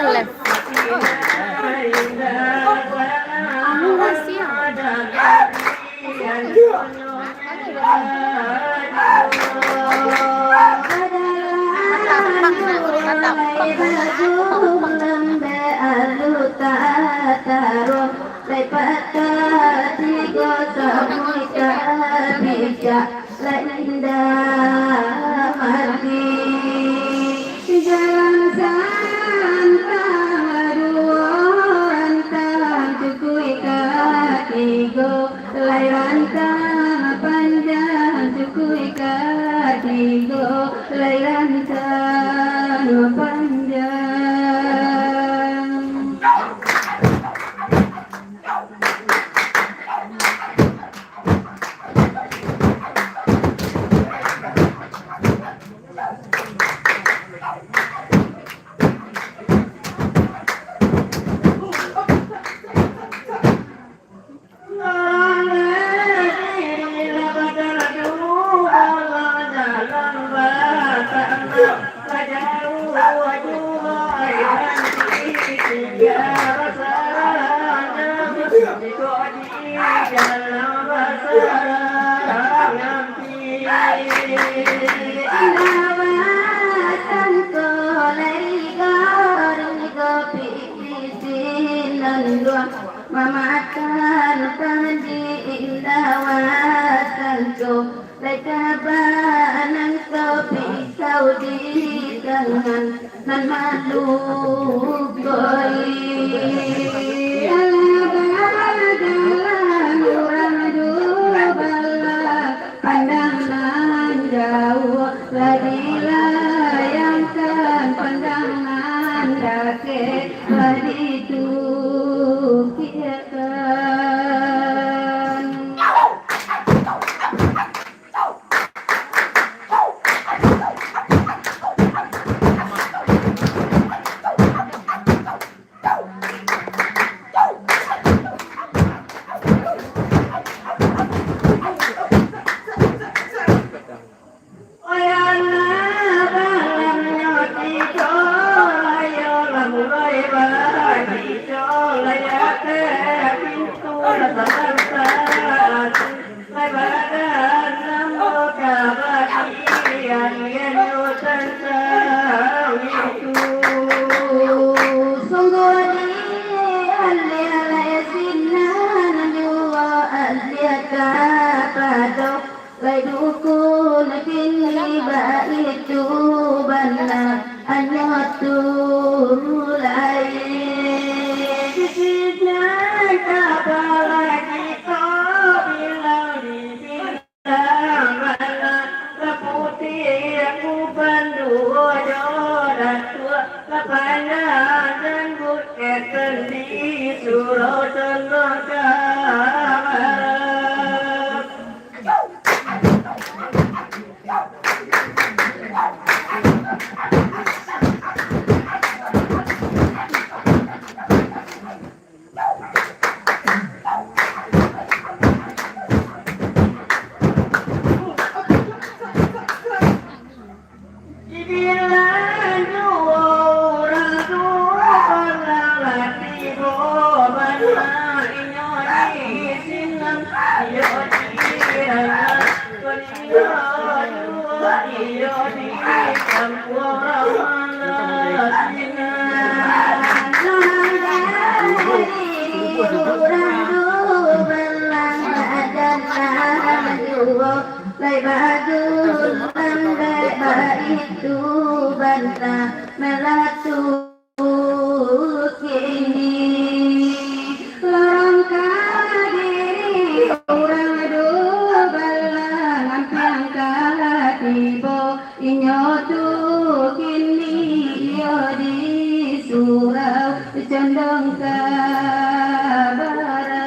Lelep. Anu rahasia. Memakan tadi indawasanku Lekabanan kopi kau di tangan Nan malu koi Alabadalan orang dubala Pandangan jauh Lagi layangkan pandangan dake Lagi itu bantah melatu kini lorong kadiri orang dobalang ampiang katibo inyotu kini yo di surau condong ke barat.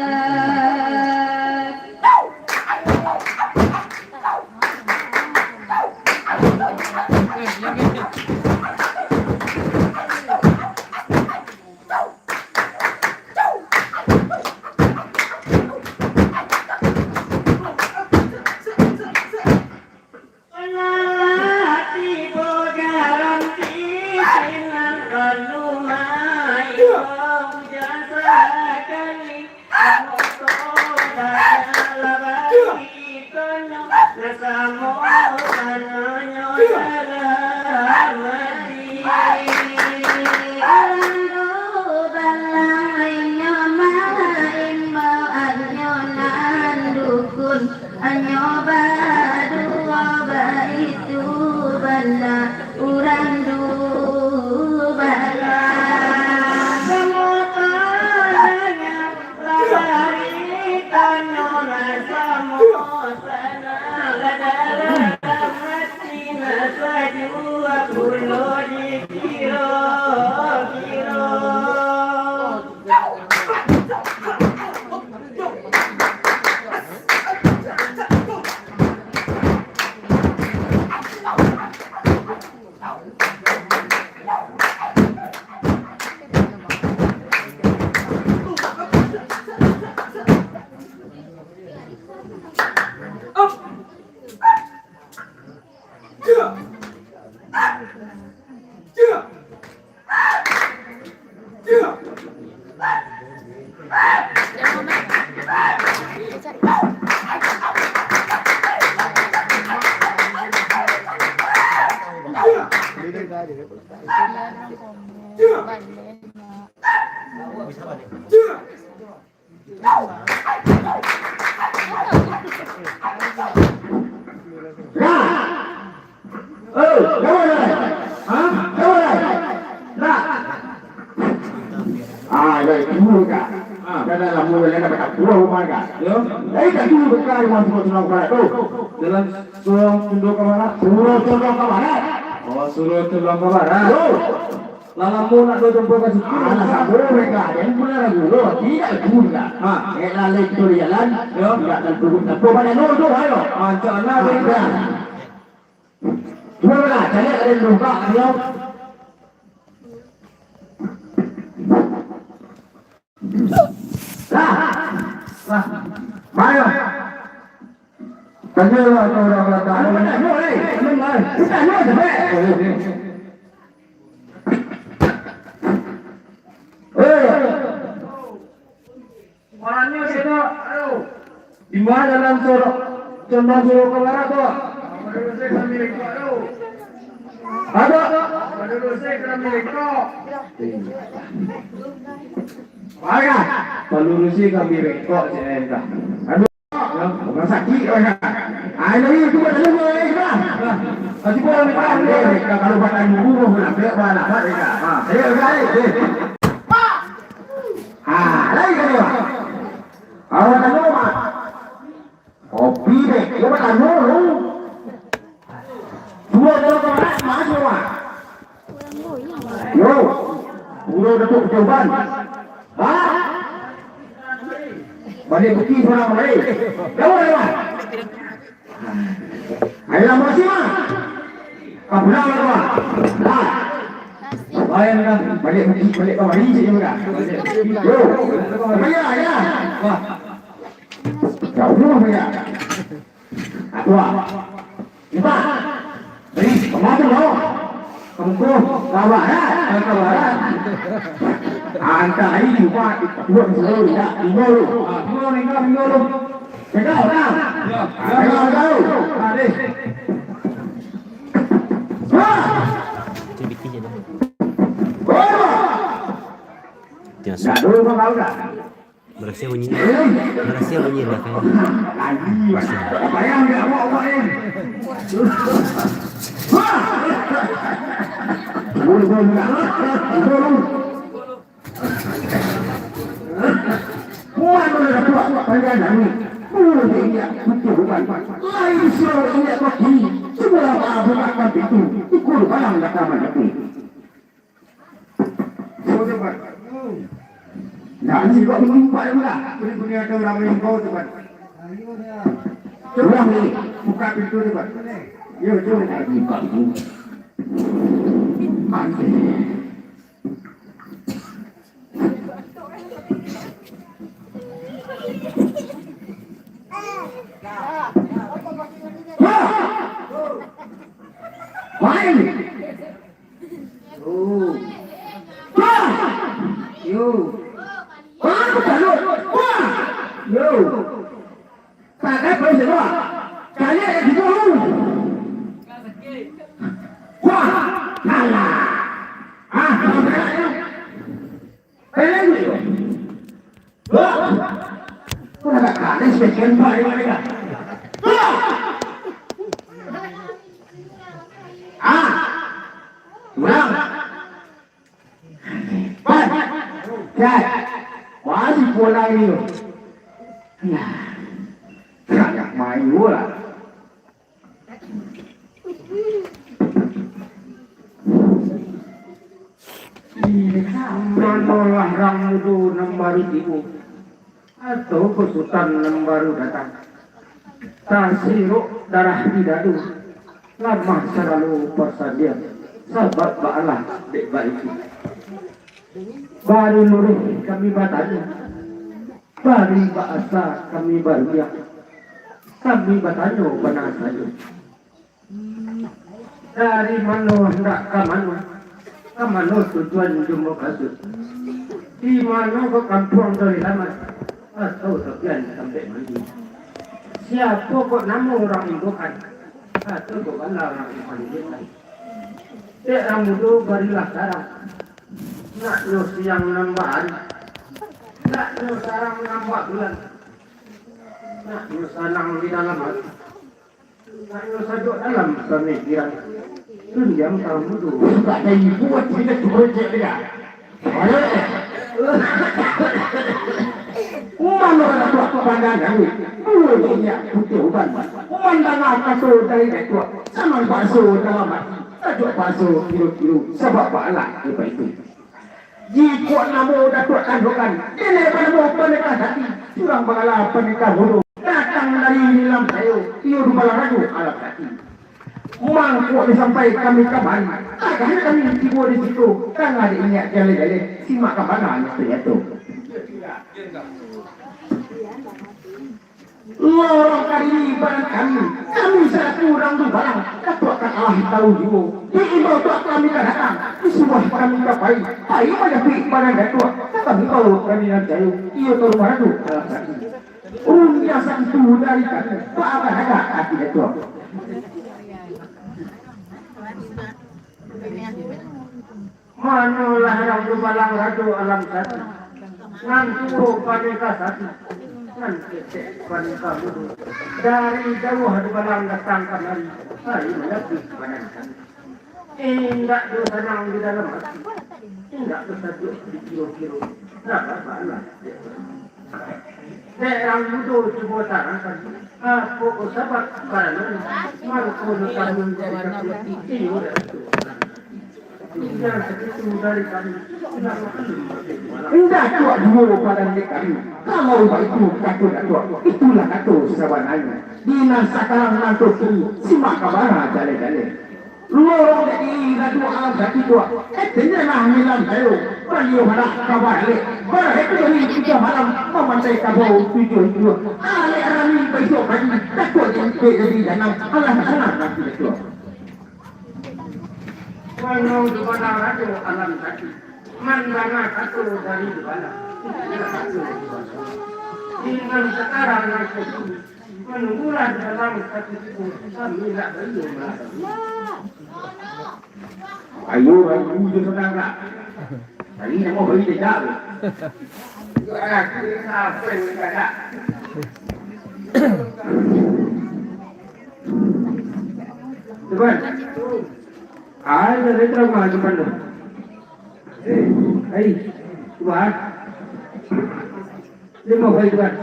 Suruh tulang ke barat. Lalamu nak do jumpa ke situ. Sabar mereka yang benar dulu tidak guna. Lalu itu jalan, tidak tertutup. Apa pada nol ayo. Ancana mereka. Cuma lah, saya ada luka dia. Lah, mana? Tanya lah orang kata. Mana boleh? Mana? Kita nol sampai. Orangnya sini, di mana dalam sorok condong suruh ke barat tu? Ada? Mana? Pelurusi kami rekod saya. Aduh, Orang sakit orang. Ini cuma dalam mereka. kasih bola ni pak. Mereka kalau pakai buruh nak beli mana mereka. Ayo guys. Lagi kan dia. Awak tak tahu mak. Kopi deh, dia tak tahu. Dua dalam kamar masuk mak. Yo, buruh datuk percobaan. Balik bukti seorang balik. Jauh dari mak. Ayolah masih mak. Kau pulang lah mak. Layan kan? Balik bukti balik kau hari je juga. Yo, ya. Wah, Jauh rumah saya. Aku Kita. Beri, kamu tu loh. Kamu tu kawan kawan. Anta ini juga dua selalu tidak tinggal. tinggal ni kan, tinggal lu. Tinggal tak? Tinggal. Ada. Dah dulu kau dah. Berhasil bunyi dah kan. Apa yang dia awak ni? Boleh tak? Muat boleh dapat panjangan ni. Boleh dia betul bukan. Lain suruh dia pergi. Semua apa bukan itu. Ikut barang datang mati. Boleh. Nah, ini kok menimpa juga. Punya ada orang mengkau tu kan. Orang ni Buka pintu tu kan. ya betul tak buka itu. Mati. Main. Yo. Aku tak lu. Wah. Yo. Pakai apa semua? Kalian yang gitu. Wah, kalah. Ah, kalah. Kalah itu. Wah. Kau nak kalah sekian kali mereka. Ah. Kurang. Baik. Baik. Masih pola ini. Ya. Banyak main bola. Manolah Ramdu baru tibu atau kesutan baru datang. Tasiruk darah tidak dulu. Lama selalu persadian. Sahabat ba'alah dek baik. Baru nurih kami batanya. Bari bahasa kami baruya. Kami batanya benar saja. Dari mana hendak ke mana? Ke mana tujuan jumlah kasus? Di mana ke kampung dari lama? Atau sekian sampai mandi? Siapa kok nama orang itu kan? Atau kok orang itu kan? Orang itu barilah sekarang. Nak lu siang nambah hari. Nak lu sekarang nambah bulan. Nak lu senang di dalam hati. Nak lu sajuk dalam pemikiran. Diam kamu tu. Tak ada ibu buat kita projek dia. Ayo. Mana orang tua pandangan ni? Punya putih uban. Pandangan kasut dari tua. Sama basuh dalam hati. Tajuk basuh kilo-kilo. Sebab pahala apa itu? Jika namo datuk kandukan, ini pada mau pernikahan hati. Curang bangala pernikahan bodoh. Datang dari dalam saya. Iyo rumah ragu alam hati. Mangkuk disampai kami kabar. Agaknya kami tiba di situ. Kan ada ingat jale-jale. Simak kabar itu ya tu. Lorong kali ini barang kami. Kami satu orang tu barang. Datukkan Allah tahu juga. Diimbau tuak kami kan datang. Di semua kami kapai. Ayo pada pergi barang datuk. Kami tahu kami nak jauh. Iyo tu rumah tu. Alam hati. Runia satu dari kami. Pak akan ada hati datuk. Manolah orang tu balang radu alam satu. Nanti panika satu. Nanti panika mudu. Dari jauh di balang datang kemari. Saya lebih panaskan. Tidak tu senang di dalam hati. Tidak tu sajuk di kilo-kilo. Tak apa-apa. Orang muda cuba tarangkan. Aku sahabat kerana mampu kami menjadi Indah tuak dua pada kami. Kalau itu kata datuk, itulah kata sebenarnya. Dinas sekarang nanti simak kabar jale-jale. Lorong dari datuk alam jati tua. Ternyata milam saya. Beliau hendak kabar le. Baru itu dari 3 malam memantai kabar 7. Ale rami besok pagi datuk jadi jangan Allah sana nanti datuk. Kalau di mana ratu alam jati, mana satu dari mana? Dengan sekarang nanti menunggulah dalam satu itu kami nak beriman. Ayo, ayo senang tak? Hari ni mau beri tidak? Kita apa yang ada? Tuan. Ada letra mana depan tu? Hei, tuan. Dia mau bagi tuan.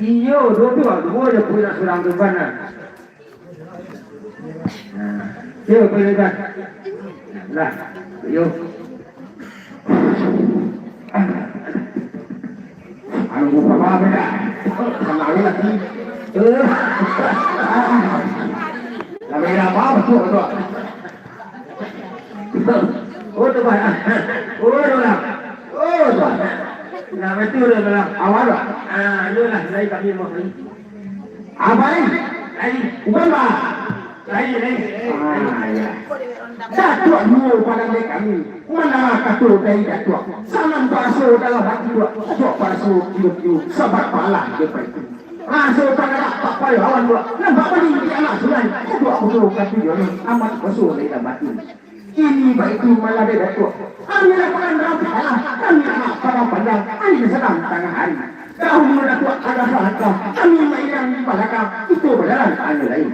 Iyo, dua je punya surang depan lah. Dia boleh tuan. Lah, iyo. Anu apa benda? Kalau lagi. Làm ra báo một chút rồi. Ôi tôi bảo ôi đâu làm? Ôi rồi. Làm cái tiêu rồi làm áo rồi. À đưa này đây cảm ơn mọi người. À vậy. Đây, uban ba. Datuk mu pada mereka ini mana kata dari datuk salam basuh dalam hati dua datuk basuh hidup sebab malah dia pergi masuk pada dapat payah awan dua nampak paling di anak sulan datuk basuh kata dia ni amat basuh dari dalam hati ini baik itu malah dia datuk kami lakukan rapat lah kami anak pada pandang kami sedang tengah hari tahu datuk ada salah kami mainan di belakang itu berjalan anu lain.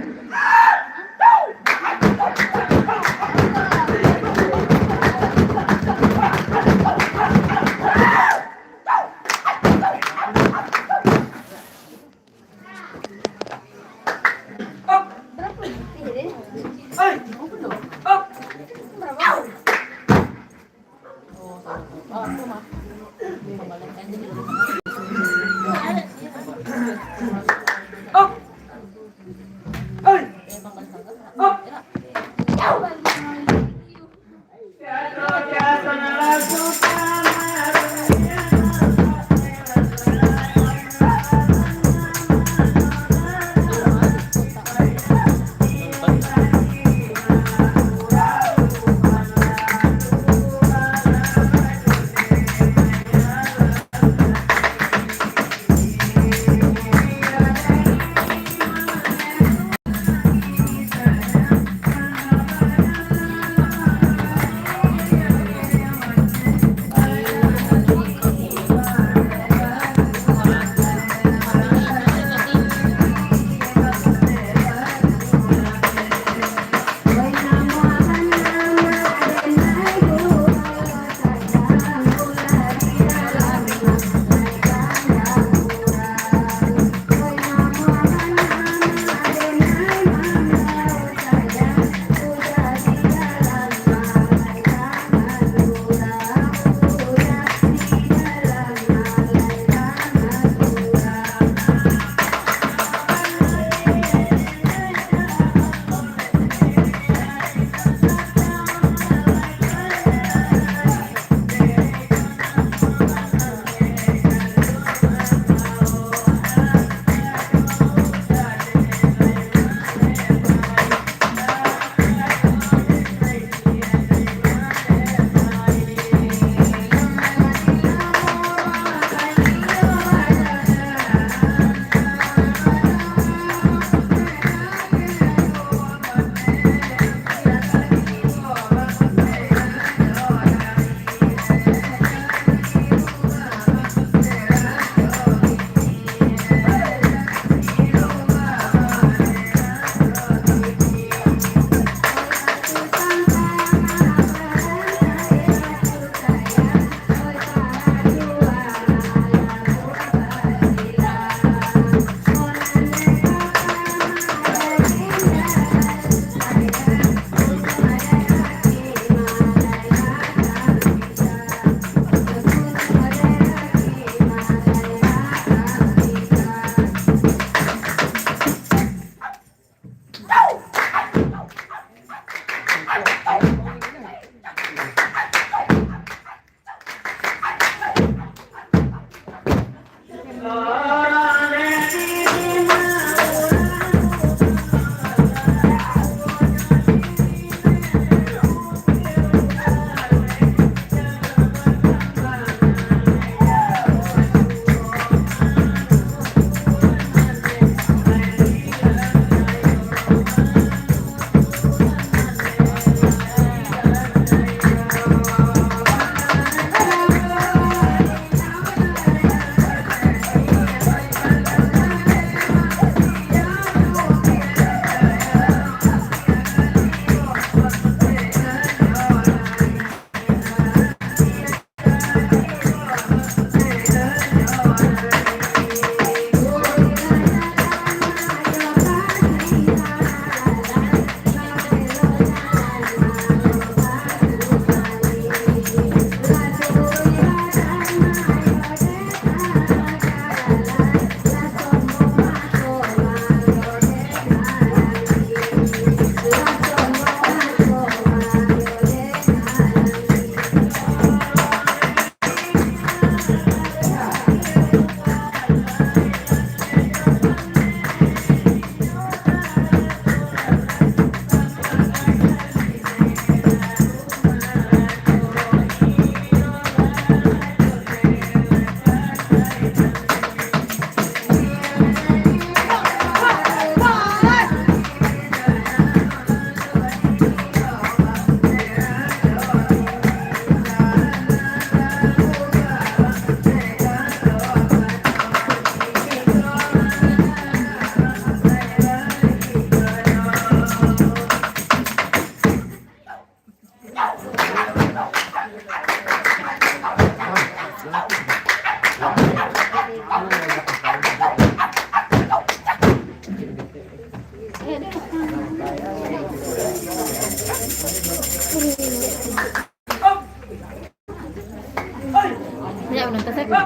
Banyak nonton saya.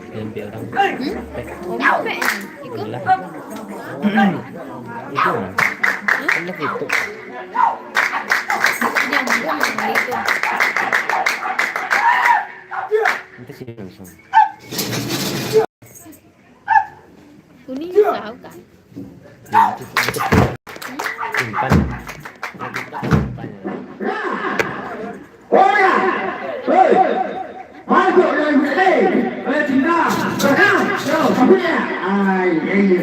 Tempe orang. Ompe. Ikut. Lah. Itu. Enak itu. Yang itu. Itu sih langsung. Kuning tahu kan? Simpan. Oh ya, hei, masuk dalam sini. Hei, cinta, berang, yo, sapunya. Ay, iya.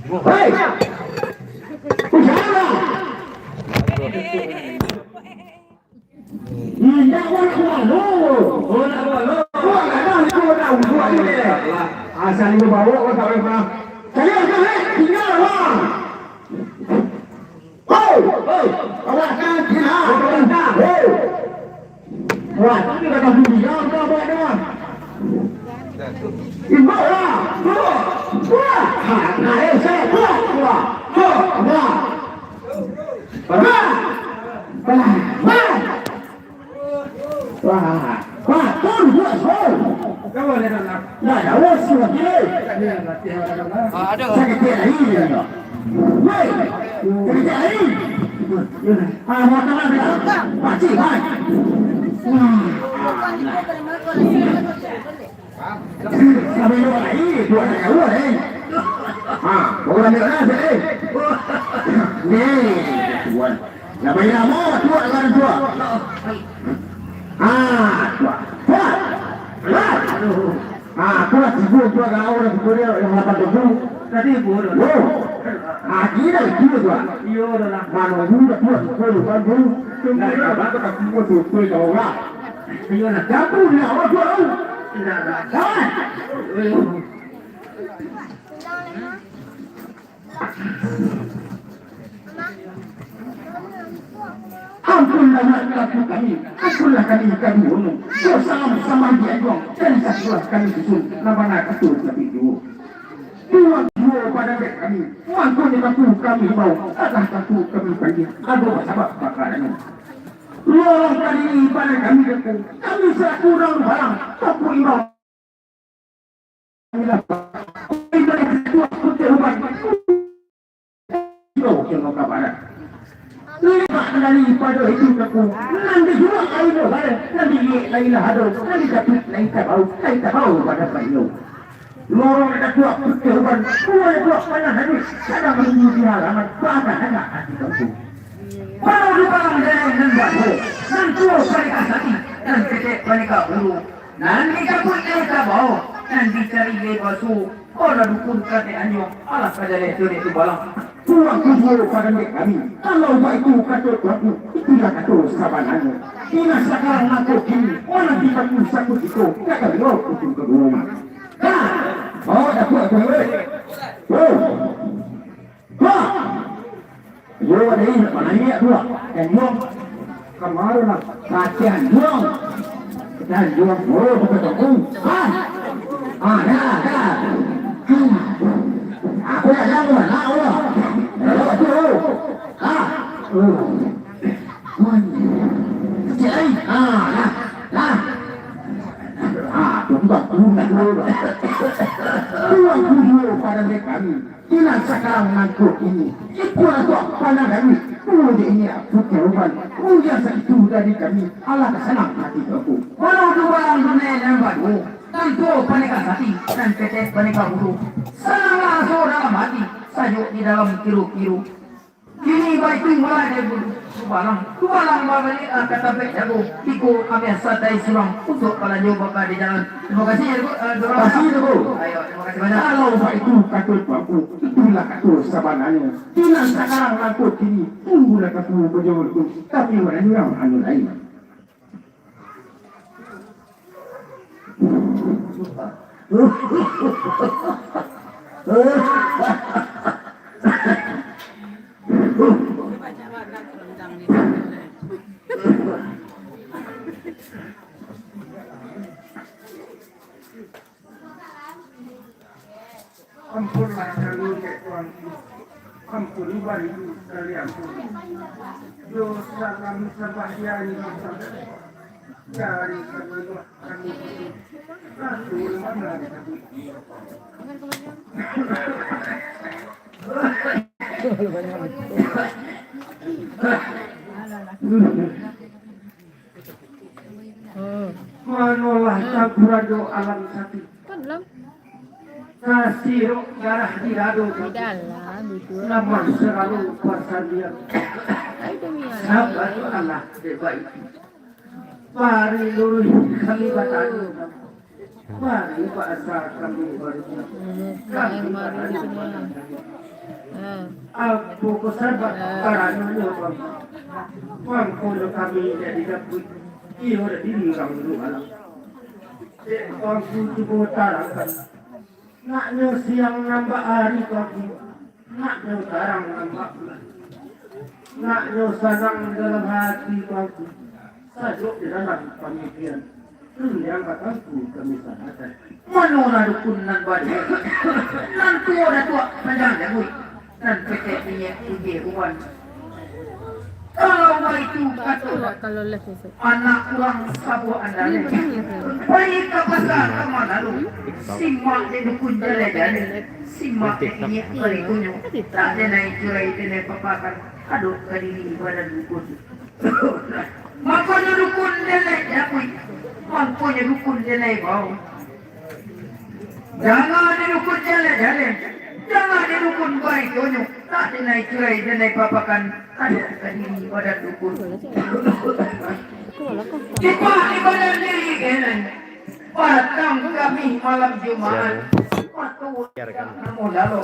Hei, usaha. Tidak boleh lu. Asal ibu bawa kau tak boleh pernah. Kalian tinggal lah. Awak kan kira pemerintah. Wah, ini kata dunia apa buat dia? Ibu lah. Wah, nah saya wah. Wah, turun buat sol. Kau boleh nak? Nah, awak sudah kira. Ada. Saya kira ini dia. Woi, kira ini. Makanan dia. Pakcik, hai. Kami luar lagi, dua nak luar eh. Bukan dia nak eh. Ni, tuan. Nak bayar mau, tuan kan tuan. Tuan sibuk tuan kalau orang sibuk dia yang dapat tu. Tadi boleh. Gila gila tuan. Iyo dah. Mana juga tuan sibuk tuan dulu. Nak apa tak sibuk tu kau lah. Iyo nak jatuh dia awak tuan. Tidak. Ampunlah kami bunuh. Sama dia dong. Dan satulah kami susun. Nama katur tapi itu. Tuan jual pada kami. Tuan pun yang kami mau. Alah satu kami pergi. Aduh sebab bakarannya. Lorong kali pada kami itu. Kami kurang barang. Tapi imau. Kita itu putih rumah. Yo, jangan kabar. Lipat dari pada itu aku. Nanti juga air ada. Nanti lain ada. Nanti dapat lain tak bau pada bayu. Lorong ada dua putih rumah. Dua panas habis. Ada menguji halaman. Pada anak hati kamu. Baru dibarang dengan nembak. Nanti mereka sakit. Nanti mereka bulu. Nanti kamu tak bau. Nanti cari dia basuh. Orang dukun kata anjo. Alah pada leher itu balang. Tuan kumpul pada kami. Kalau baik itu kata aku, itulah kata sabanannya. Ina sekarang aku kini. Orang kita pun sakut itu. Kata lo kumpul ke rumah. Oh, dah kuat tu. Yo, ada ini mana ni dua. Dan yo, kemarin nak kacian yo. Dan yo, oh, betul tu. Dah. Aku nak jago mana Allah. Tuan kumpul pada kami. Ina sekarang nangkut ini. Ikulah tuan pada kami. Puji ini putih rumah. Puji itu dari kami. Allah kesenang hati aku. Walau dua orang benar yang baru. Tentu panika hati dan tetes panika bulu. Senanglah dalam hati. Sajuk di dalam kiru-kiru. Kini baik itu mulai dari bulu. Kubalang babalik kata baik jago. Iku kami sadai sulang untuk kalau jauh bakal di jalan. Terima kasih ya Bu. Terima kasih Bu. Ayo, terima kasih banyak. Kalau baik itu katut baku. Itulah katut sabanannya. Tidak sekarang katut kini. Tunggulah katut berjawabku. Tapi orang orang anu lain. Ampunlah kami ampun bari kalian dosa kami sebahagian dari kedua kami Rasul Muhammad manolah campurado alam sati Kan dalam. kasih darah dirado Di dalam gitu. nama selalu kuasa dia Itu Mia. sahabat Allah terbaik mari lurus kami batani mari bahasa kami berjuang kami Yang mari di sini. batani Ah. aku sahabat para nyonya mangkono kami jadi dapat iyo di orang dulu alam aku cukup tarakan naknya siang nambah hari kaki naknya sekarang nambah bulan naknya senang dalam hati kaki sajuk di dalam pemikiran yang kataku kami sadar manora dukun nan badai nan tua dah tua panjang dah bui nan petek minyak uji uan kalau itu kata Kalau les itu. anak kurang sabu anda ni pergi ke pasar ke mana lu simak di dukun jalan-jalan simak di minyak kali kunyo tak ada naik curai di naik papakan aduh kadiri ibadah dukun makanya dukun jalan jakui makanya dukun jalan bau jangan di dukun jalan-jalan jangan di dukun baik kunyo tak ada naik curai di naik papakan aduh kadiri ibadah dukun kita ibadah diri kan patang kami malam Jumat waktu kamu lalu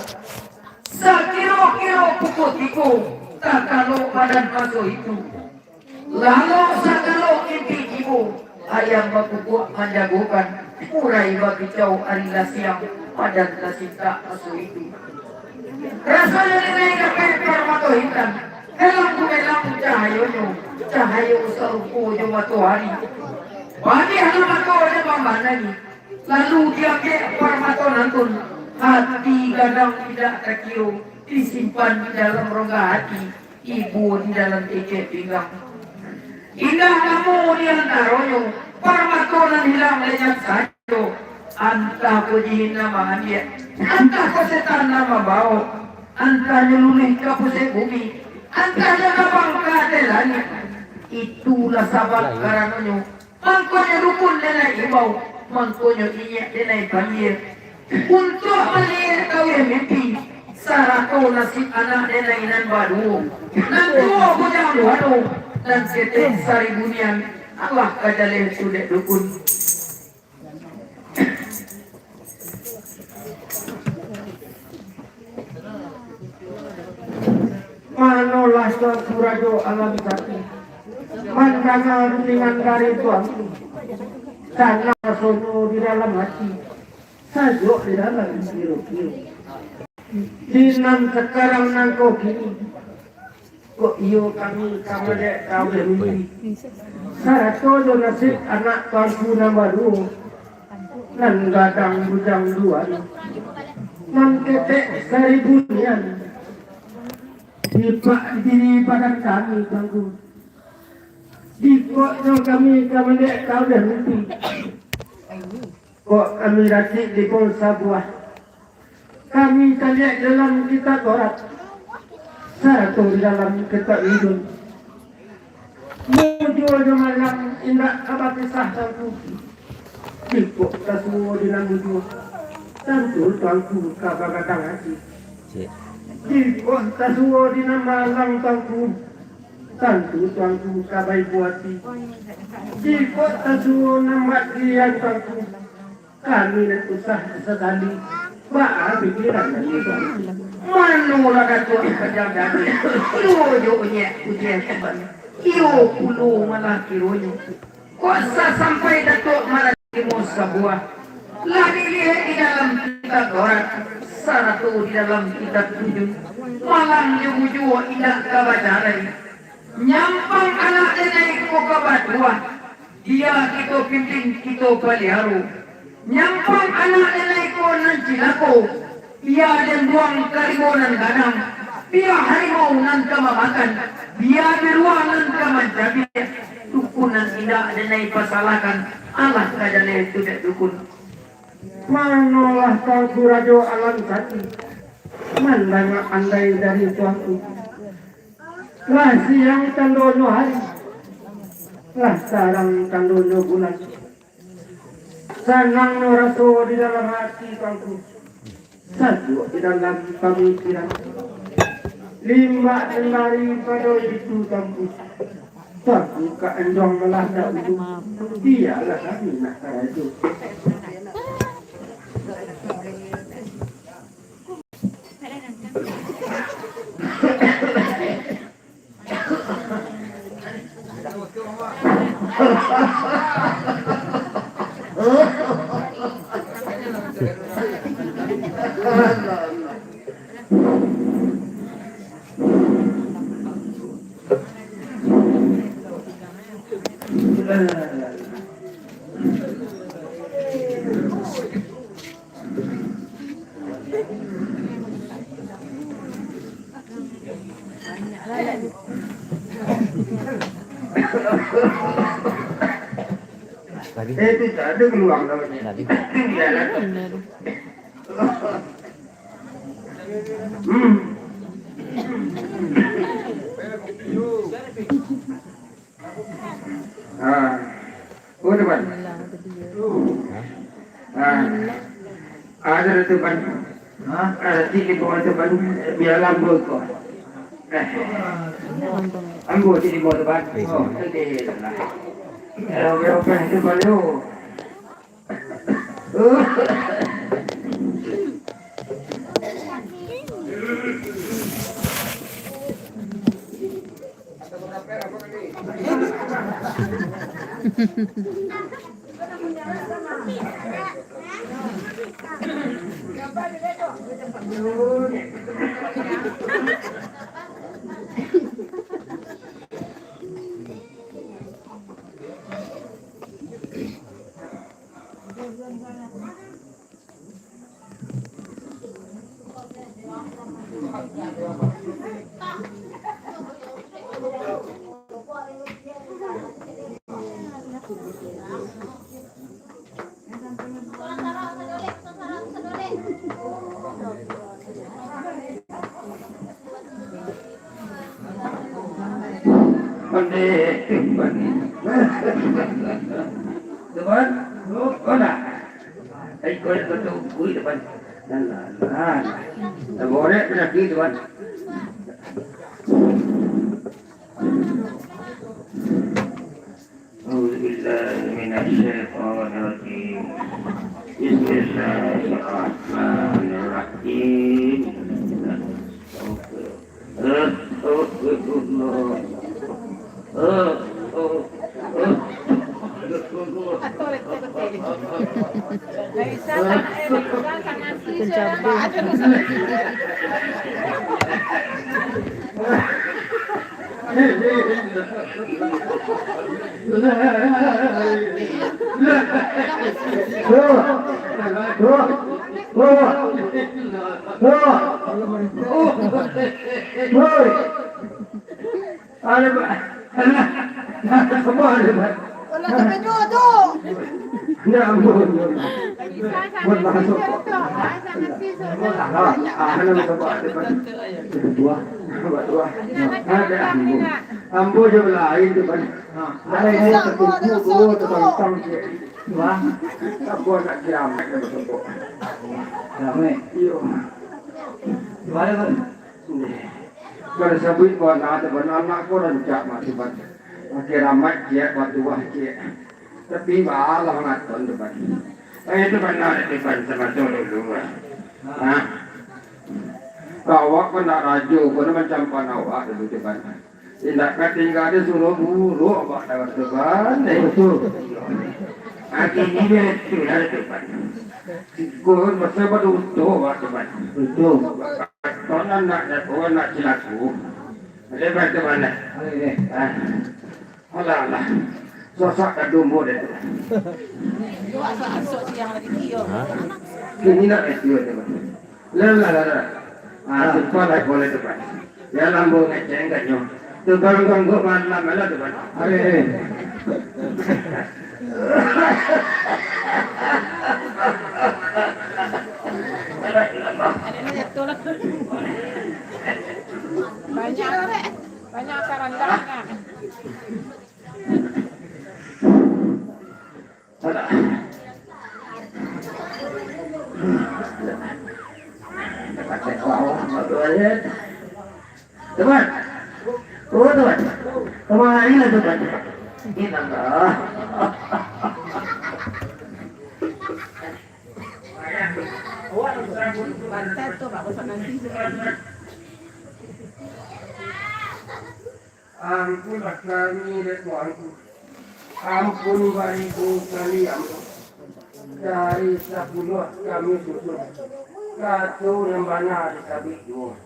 sekiro-kiro pukul-tiku tak kalau badan masuk itu lalu sakalo inti ibu ayam bakubuk menjagokan murai bagi jauh arilah siang padan tak masuk itu rasanya ini kepeper mata hitam Elang cahayonya cahayo serupu jo matahari bagi hana matahari lagi lalu dia ke permata nantun hati kadang tidak terkira disimpan di dalam rongga hati ibu di dalam tiket pinggang indah kamu di antaranya permata nan hilang lenyap saja antah pujihin nama dia antah kesetan nama bau antah nyelulih ke pusat bumi antara bangka delanya itulah sahabat karanonyo mangkonya rukun denai ibau mangkonya iya denai banjir untuk melihat kawin mimpi sarako nasib anak denai nan baru nan tua bujang duado dan setek sari bunian Allah kajaleh sudah dukun manolah surajo alam sati mandangan dengan dari suami sana sono di dalam hati sajo di dalam kiro-kiro dinan sekarang nangko gini kok iyo kami dek kau bermimpi sarato do nasib anak tuanku nama dua nan gadang bujang dua nan ketek seribu nian di badan kami bangku di koknya kami dek kau dah mimpi kok kami racik di bangsa buah kami lihat dalam kitab Taurat satu di dalam kitab Injil muncul malam indah kabar kisah bangku di kok semua di dalam muncul tentu bangku kabar kadang hati di kota suwo di nama lang tangku tentu tangku kabai buati di kota suwo nama dian tangku kami nak usah sekali ba'a pikiran dari tangku manulah katu kejam dari lojo nya ujian teban iyo kulu malah kironya kuasa sampai datuk malah dimos sebuah lagi lihat di dalam kitab Taurat satu di dalam kitab tujuh malam jujur indah kabacarai nyampang anak denai ko kabatua dia kita pimpin kita peliharu nyampang anak denai ko nan cilako dia dan buang karibonan gadang Dia harimau nan kama makan, dia beruang nan kama jadi dukunan tidak ada naik pasalakan, Allah kadang itu tidak dukun. Manolah kau rajo alam sati, mandang andai dari tuanku. Lah siang tandono hari, lah sarang tandono bulan. Senang raso di dalam hati tuanku, satu di dalam pemikiran. 5 lemari pada itu tuanku. Tuanku keendong melanda itu, dialah kami nak cara itu. Lagi. Tidak ada peluang namanya. Lagi. Benar. Oh depan. Hilang tadi dia. Ada depan. Ada tiga bawah depan. Biar lampu kau. Untung. Ambo di bawah depan. Oh, nanti lah. Kalau depan tu. Depan, kau nak? Kau nak kui depan. Tak boleh penyakit depan. Bismillahirrahmanirrahim. Bismillahirrahmanirrahim. Ambo je lain tu kan. Ada yang terkumpul tentang wah. Ambo nak kiram nak tu. Ramai. Iyo. Gimana kan? Kalau sebut buat ada anak ko rancak mati ban. Makin ramai dia buat dua dia. Tapi balah ngaton depan. Itu benar depan sama dulu. Nah. Kawak pun nak raju, pun macam panawak dulu depan. Tidak tinggal di suruh buruk abang dah depan. Itu. Akhirnya dia sudah depan. Sikun masa berutuh abang depan. Betul. Tuan nak tuan nak cilaku. Lepas ke mana? Alah. Sosok kadumbo dia. Kini nak itu depan. Lah. Sekolah boleh depan. Ya lambu ngeceng kan nyo. Tu baru ganggu malam malam depan. Are. Banyak karandangnya. Ada. Pakai kau, betul. Teman. Oh teman. Teman ini lah teman. Ini lah. Pantai tuh Pak besok nanti. Ampunlah kami dan Tuhanku. Ampun bariku kami ampun. Dari 10 kami susun. Satu yang mana di kami dua.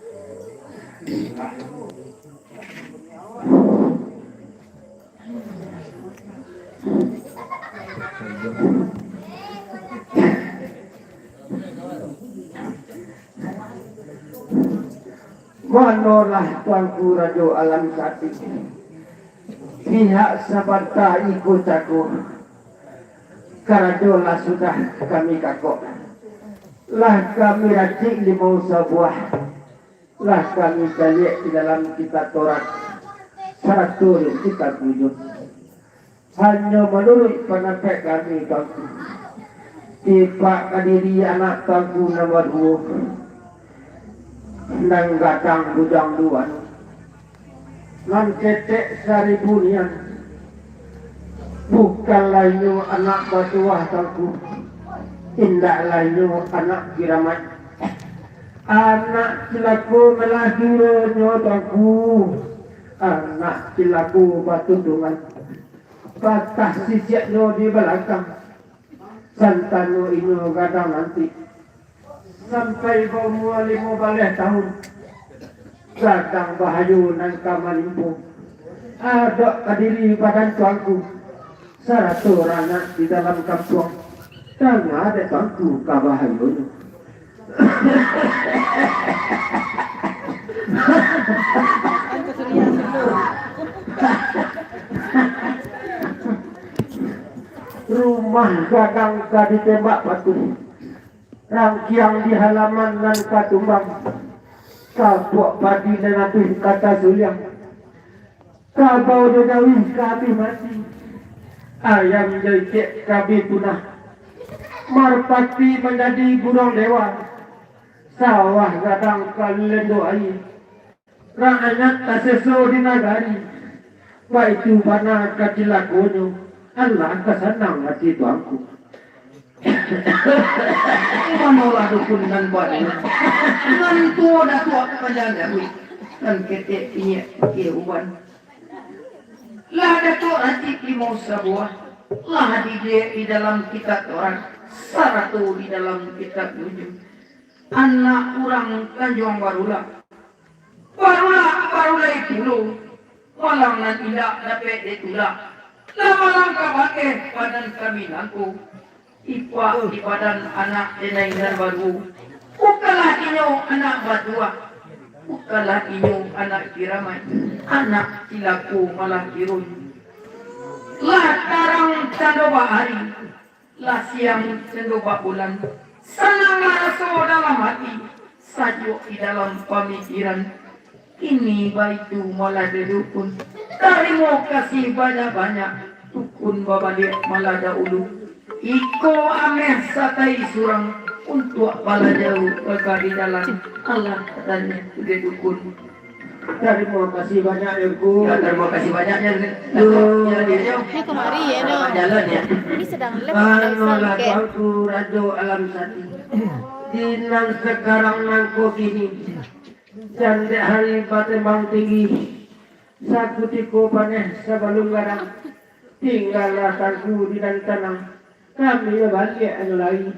Manolah Tuanku Rajo Alam Sati. Pihak sabata ikut aku. Karajolah sudah kami kakok. Lah kami racik 5 sebuah. Lah kami calik di dalam kitab Taurat. Satu kitab 7. Hanya menurut pendapat kami Tuanku. Tipak kadiri anak Tuanku nomor 2. Nang gadang bujang duan nan ketek 1000 nian bukan layu anak batuah Tuanku, indah layu anak kiramat anak cilaku melahir Tuanku, anak cilaku batu dungan patah sisiaknya di belakang santanu inu gadang nanti sampai umur 15 tahun datang bahayu nan kamalimpu ada kadiri badan Tuanku 100 anak di dalam kampung dan ada Tuanku kabahayu rumah gadang ditembak batu rangkiang di halaman nan katumbang kapok padi dan api kata suliang kabau dodawi kabi mati ayam jecek kabi punah marpati menjadi burung dewa sawah gadang kalendo air rakyat taseso di nagari baitu bana kacilakonyo Allah kesenang hati Tuanku. Manolah dukun dan buat ini. Dengan tua dah tua kepanjang dah wih. Dan ketek ini pakai uban. Lah ada tua hati 5 sebuah. Lah di dalam kitab orang. 100 di dalam kitab 7. Anak orang Tanjung Barulah. Barulah itu lo. Walang nan tidak dapat ditulah. Lah malang kabake badan kami nangku. Ipa di badan anak jenayah baru. Bukalah inyo anak batua. Bukalah inyo anak kiraman. Anak silaku malah kirun. Lah tarang candoba hari. Lah siang candoba bulan. Senang raso dalam hati. Sajuk di dalam pemikiran. Ini baitu malah dedukun. Tarimo kasih banyak-banyak. Tukun babalik malah dahulu. Iko ameh satai surang untuk bala jauh mereka di dalam Allah katanya sudah dukun. Terima kasih banyak Ibu. Ya, terima kasih banyak ya. Ini kemari ya no. Jalan ya. Ini sedang live. Manolah Tuanku Rajo Alam Sati. Dinang sekarang nangko kini. Jande hari batembang tinggi. Sakutiko paneh sebelum garang. Tinggallah Tuanku di dan tanah. Kami balik anu lain.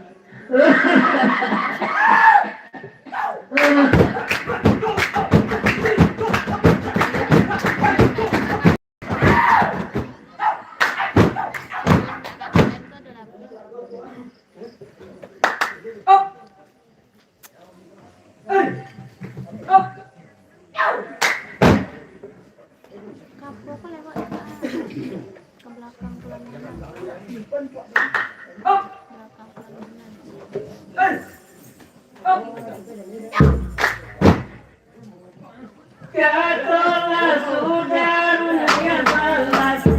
Ya telah sudah dunia selesai.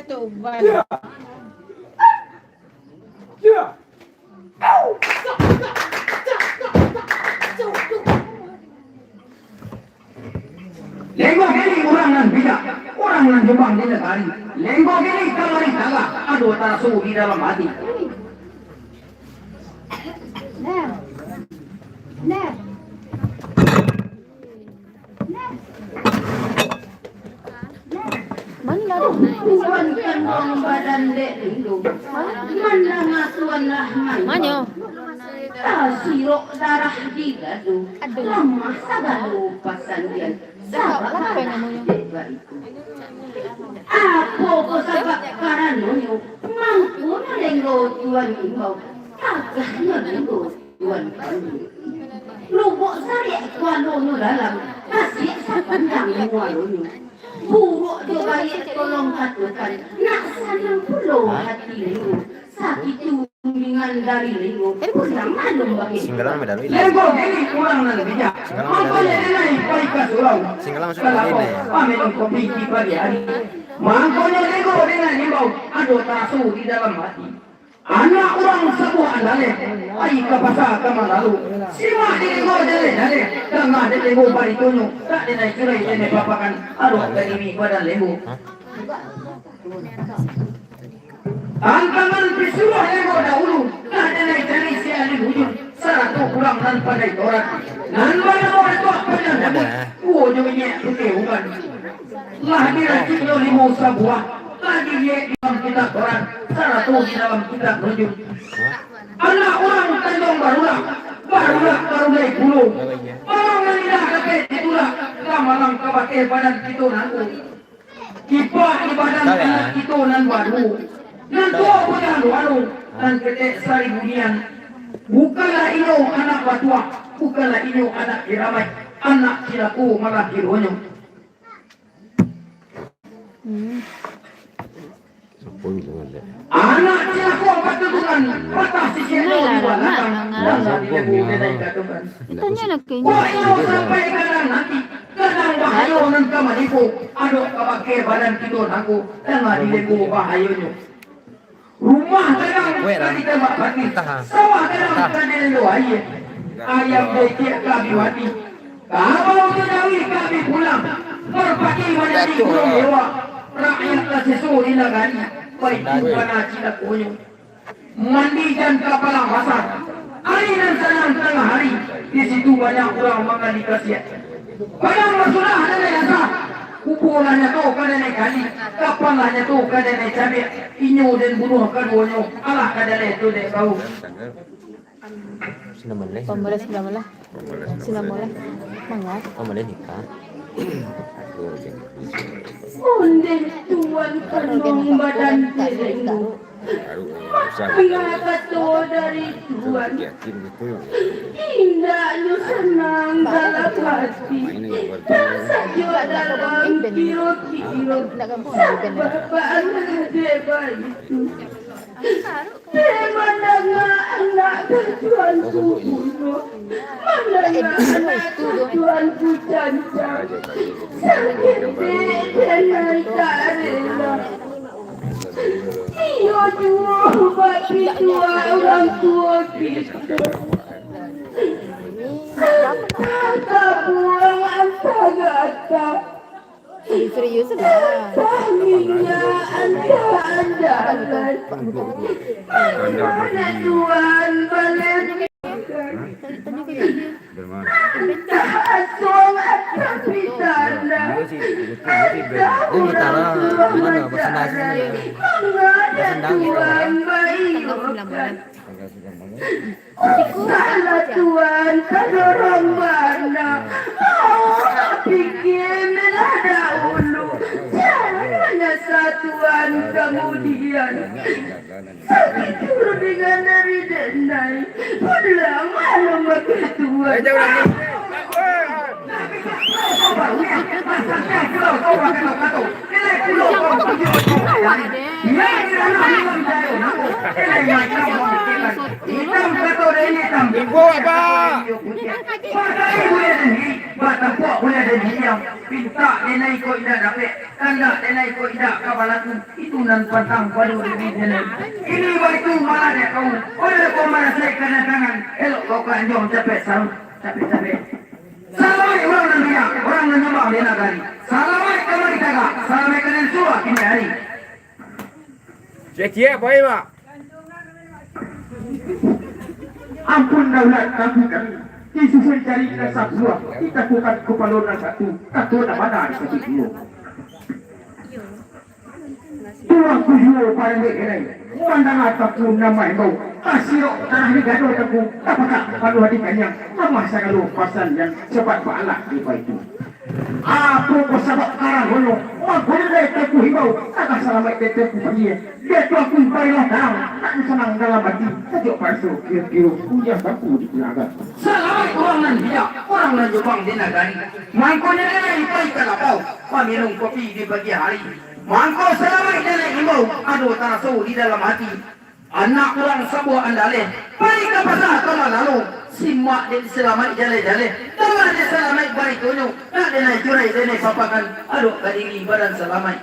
Tuban. Lenggo gini orang nan bijak, orang nan Jombang di negari. Lenggo gini kamari tangga, aduh tarasu di dalam hati. Nah. Nah. Mana Tuan kan badan dek rindu, mana ngasuan rahman. Manyo. Sirok darah di gadu, lemah sagalo pasandian. Apa yang namanya? Ako ko sa bakaran nyo, mangko na lenggo tuan imaw, kagah na lenggo tuan kami. Lubok sari kuano nyo dalam, kasi sa pandang mualo nyo. Buruk di bayi tolong katukan, naksan ng pulo hati lenggo, sakit tumbingan dari lenggo, kurang malum bagi. Singgalan medal ini. Lenggo gini kurang na bijak, mangkanya nilai paikas ulang. Singgalan masuk medal ini. Kami ng kopi di pagi hari. Mangkonya lego dengan himbau, aduh tarasu di dalam hati. Anak orang sebuah andale, ai kapasa kama lalu. Sima di lego dale, tengah di lego baritonyo, tak di naik curai ini papakan, aduh dari badan lego. Angkaman pisuruh lego dahulu, tak di naik cari si ali hujung, saratu kurang nan pandai torat. Nan pada orang tua pandang dapat, ujungnya putih bukan. Lah diraciknya lima buah, lagi dia di dalam kitab Quran, saratu di dalam kitab rujung. Anak orang Tanjung barulah karunai bulu. Orang lidah kakek itulah, kamalang kabake badan kita nanti. Kipa di badan anak kita nan baru. Nan tua badan baru, nan ketek sari bunian. Bukanlah ino anak batua, bukanlah ino anak kiramai, anak kilaku malah kironyo. Anak dia kau batukan, patah sisi di belakang, dan dia bukan katukan. Tanya nak ke Kau itu sampai kadang nanti, kadang bahayo nan kamaniku, aduh kabake badan kita aku, tengah di lebu bahayonyo. Rumah kadang kadi tembak bagi, sawah kadang kadi lelu aye, ayam dekik kami wati. Kalau kedawi kami pulang, berpagi banyak di gunung dewa. Rakyat sesuai di negari, baik bukan tidak kunjung. Mandi dan kapalang pasar, hari dan senang tengah hari, di situ banyak orang makan di kasiat. Banyak masalah ada yang sah, kuburannya tu kada naik kali, kapalnya tu kada naik cabai, inyo dan bunuh kaduanya, alah kada naik tu dek kau. Sinamalay. Sinamalay. Mangat. Malay nikah. Onde tuan penuh badan dirimu, mengapa tuh dari tuan? Indahnya senang dalam hati, saja dalam kirut-kirut, bapaan deba itu. Mana anak tuanku bunuh, mana anak tuanku cancang, sakit dan tak rela. Iyo dua bagi dua orang tua kita. Kata buang anta-gata, Serius dah. tanginya anda-andalan. Mana tuan balik Asong at kapitana. Mana presentasi? Mana tuan bayukan. Salah tuan kadorong mana. Pikir menada ulu. Caranya satuan kemudian. Sakit dulu dengan dari denai. Padahal malam waktu tuan. Ibu apa? Pinta denai ko ida dapat, kanda denai ko ida kabalatu itu nan pantang padu di denai. Ini baitu malah dek kau. Oleh kau mana saya kena tangan. Elok kau kanjong capek sarung, capek. Salamai orang nan dia, orang nan nyembah dia nagari. Salamai kamari jaga, salamai kena suah kini hari. Cek apa ya, Pak? Ampun daulat kami. Disusul cari kita sabua, kita bukan kepala satu, satu tak ada di satu dua. Tuang kujual pada mereka ini, pandang ataku nama itu, kasih tanah ini gaduh ataku, apakah kalau hati kanyang, masa kalau pasal yang cepat balak di itu. Aku bersabak karang hono, aku boleh teku hibau, tak selamat teku pergi. Dia tu aku baiklah terang, tak senang dalam hati. Sejak pasal kira-kira punya baku di belakang. Selamat orang nan dia, orang nan jepang di negari. Mangko nenek ipai kalapau, minum kopi di pagi hari. Mangko selamat nenek hibau, aduh tarasu di dalam hati. Anak orang sebuah andaleh, baik ke pasar kama lalu. Simak dia selamat jale-jale. Tangan dia selamat baik tunjuk. Tak dia naik curai, dia naik papakan. Aduh kadiri badan selamat.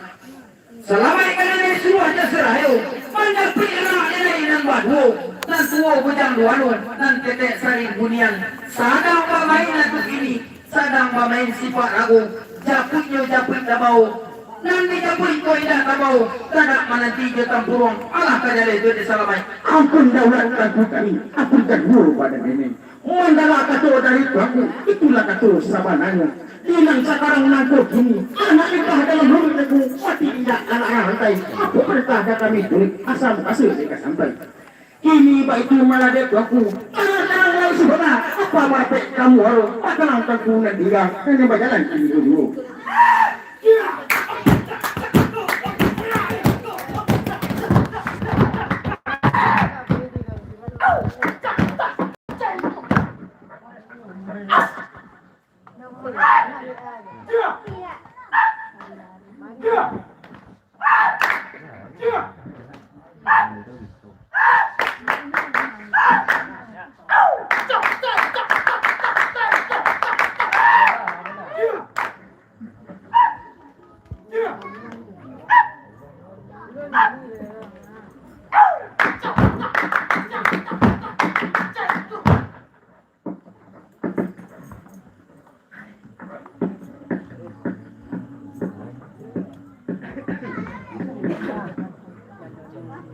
Selamat kali ini suruh aja serayu. Banyak pilihan dia naik dan badu. Dan tua bujang duanun. Dan tetek sari bunian. Sadang pemain untuk ini. Sadang pemain sifat ragu. Japutnya japut dah bau. Nanti japut kau tidak dah bau. Tadak menanti jatang purung. Allah kajale itu dia selamat. Ampun daulat aku kami, ampun dan guru pada nenek. Mandala kata dari aku, itulah kata sabananya. Inang sekarang nangkut ini, anak nikah dalam rumah aku, mati tidak anak rantai. Apa perintah kami tulis, asal kasih mereka sampai. Kini baik itu malah dek aku, anak-anak lain sebenar, apa merepek kamu harus, akan angkatku dan dia, dan berjalan ini dulu.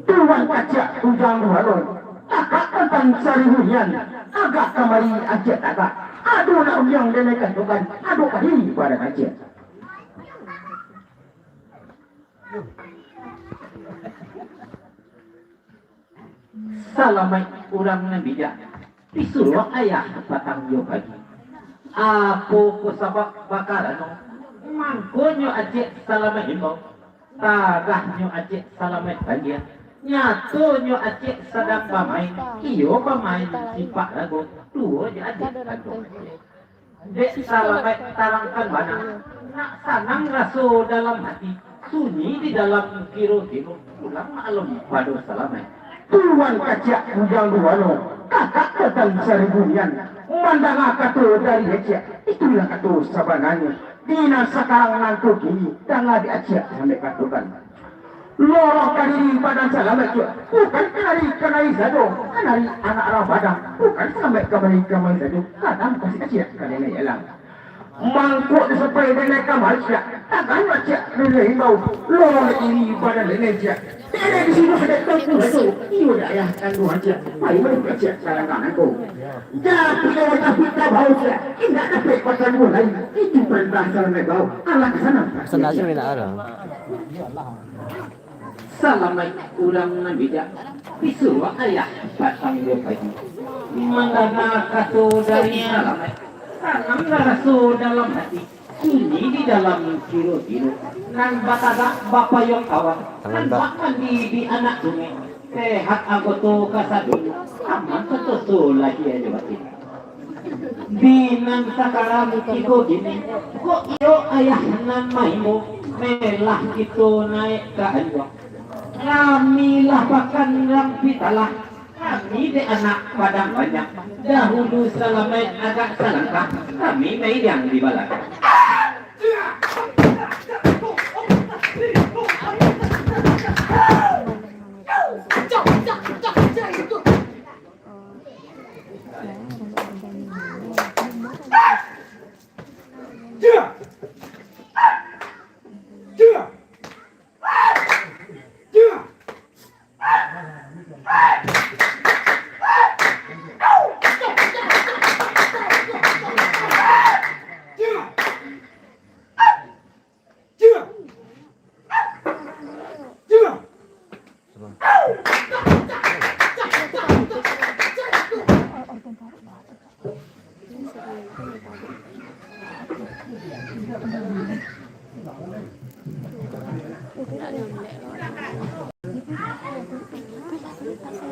Tuan kacak ujang duhalon, agak tentang sari hunian, agak kamari ajak agak. Aduh nak ujang dan naik kantungan, aduh kadiri pada kacak. Selamat orang nan bijak, disuruh ayah patang yo pagi. Aku kusabak bakaran, mangkonyo acik selamat himbau, tagahnyo acik selamat pagi. Nyatonyo acik sedang pamain, iyo pamain sifat lagu, dua je acik lagu. Dek selamat tarangkan banang, nak sanang raso dalam hati, sunyi di dalam kiro-kiro, pulang malam padu selamat. Tuan kacak ujang duhalon, kakak datang sari hunian, mandang kata dari kacak, itulah kata sabananya. Dina sekarang nanti kini, jangan diacak sampai katukan. Lorong kadiri badan selamat juga, bukan kenari satu, kenari anak arah badan, bukan sampai kamari satu, kadang kasih kacak kadang hilang. Mangkuk sampai dengan kamar siap, takkan macam nenek himbau, lorong ini badan nenek siap. Nenek di sini ada tanggung itu, iyo dah ya tanggung aja, mari mari kacak sekarang kananku. Jadi kalau kita bau siap, tidak dapat pasal mulai, itu perintah selamat bau, Allah kesana. Sana sini nak ada. Selamat orang nan bijak, disuruh ayah patang yo pagi. Mandana kata dari selamat, tanam rasu dalam hati, sunyi di dalam kiro-kiro. Nan bataga bapa yang kawan, nan bahkan di anak sungai. Sehat anggota kasadun, aman sesuatu lagi aja batin. Binang sekarang itu gini, kok iyo ayah namaimu melah itu naik ke anjong. Kamilah bahkan yang pitalah, kami de anak padang banyak. Dahulu selama agak selangkah, kami megang di balak.